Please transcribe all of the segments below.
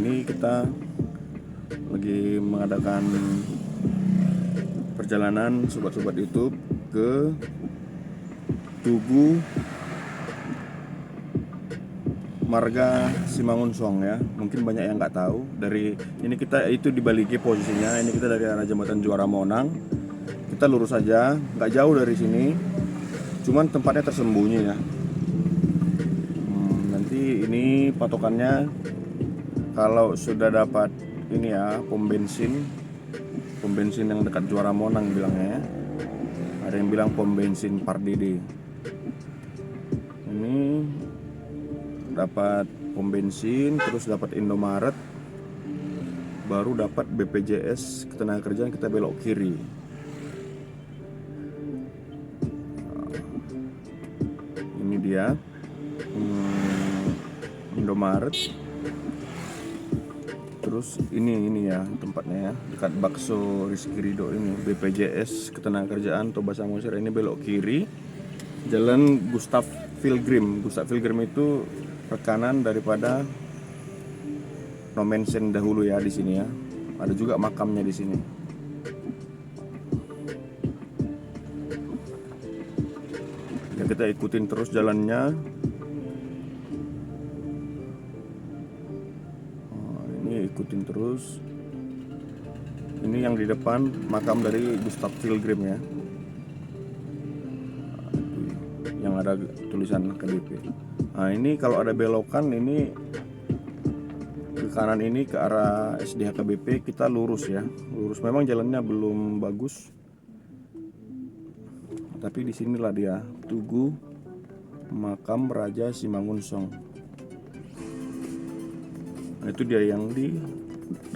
ini kita lagi mengadakan perjalanan sobat-sobat YouTube ke Tugu Marga Simangunsong ya. Mungkin banyak yang nggak tahu. Dari ini kita itu dibalik posisinya. Ini kita dari arah jembatan Juara Monang. Kita lurus aja, nggak jauh dari sini. Cuman tempatnya tersembunyi ya. Nanti ini patokannya kalau sudah dapat ini ya pom bensin yang dekat Juara Monang bilangnya ya. Ada yang bilang pom bensin Pardede. Ini dapat pom bensin, terus dapat Indomaret, baru dapat BPJS Ketenagakerjaan, kita belok kiri. Ini dia Indomaret. Terus ini ya tempatnya ya, dekat Bakso Rizky Ridho ini, BPJS Ketenagakerjaan Toba Samosir. Ini belok kiri, Jalan Gustav Pilgrim. Gustav Pilgrim itu rekanan daripada Nomensen dahulu ya di sini ya. Ada juga makamnya di sini. Ya, kita ikutin terus jalannya. Ikutin terus. Ini yang di depan makam dari Gustav Pilgrim ya, yang ada tulisan KBP. Nah ini kalau ada belokan ini ke kanan ini ke arah SDH KBP, kita lurus ya, lurus. Memang jalannya belum bagus, tapi disinilah dia Tugu Makam Raja Simangunsong. Nah, itu dia yang di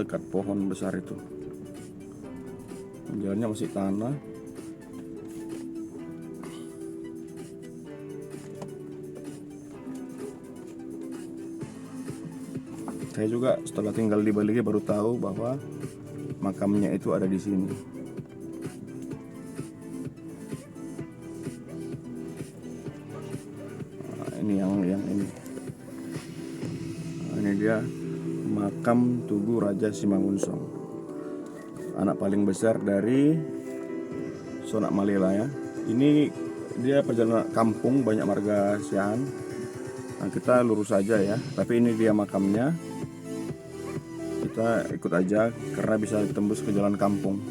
dekat pohon besar itu. Jalannya masih tanah. Saya juga setelah tinggal di Bali baru tahu bahwa makamnya itu ada di sini. Nah, ini yang ini. Nah, ini dia makam Tugu Raja Simangunsong, anak paling besar dari Sonak Malela ya. Ini dia perjalanan kampung, banyak marga Sian. Nah, kita lurus aja ya, tapi ini dia makamnya. Kita ikut aja karena bisa tembus ke jalan kampung.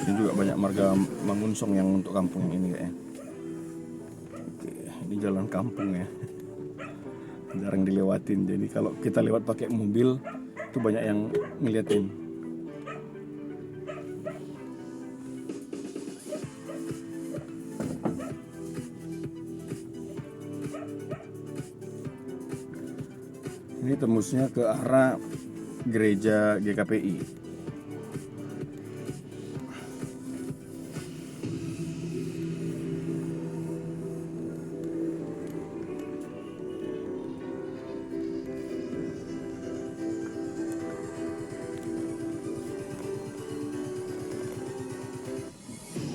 Ini juga banyak marga Mangunsong yang untuk kampung ini kayaknya. Oke, ini jalan kampung ya, jarang dilewatin. Jadi kalau kita lewat pakai mobil itu banyak yang ngeliatin. Ini tembusnya ke arah gereja GKPI.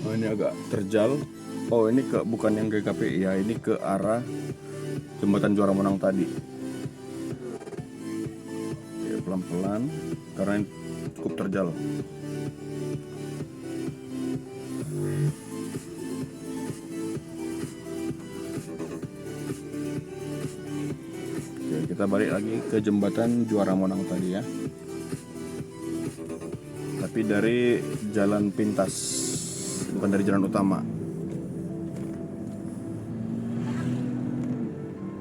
Oh, ini agak terjal. Oh, ini bukan yang GKPI ya, ini ke arah jembatan Juara Monang tadi. Oke, pelan-pelan karena ini cukup terjal. Oke, kita balik lagi ke jembatan Juara Monang tadi ya, tapi dari jalan pintas, bukan dari jalan utama.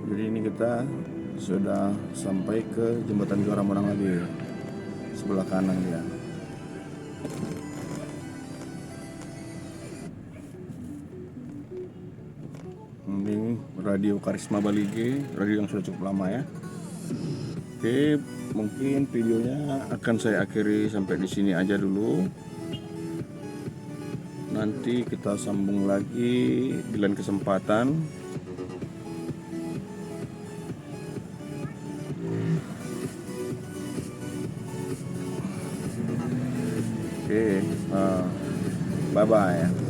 Jadi ini kita sudah sampai ke jembatan Juara Monang lagi, sebelah kanan ya. Ini radio Karisma Balige, radio yang sudah cukup lama ya. Oke, mungkin videonya akan saya akhiri sampai di sini aja dulu. Nanti kita sambung lagi di lain kesempatan. Oke, bye bye.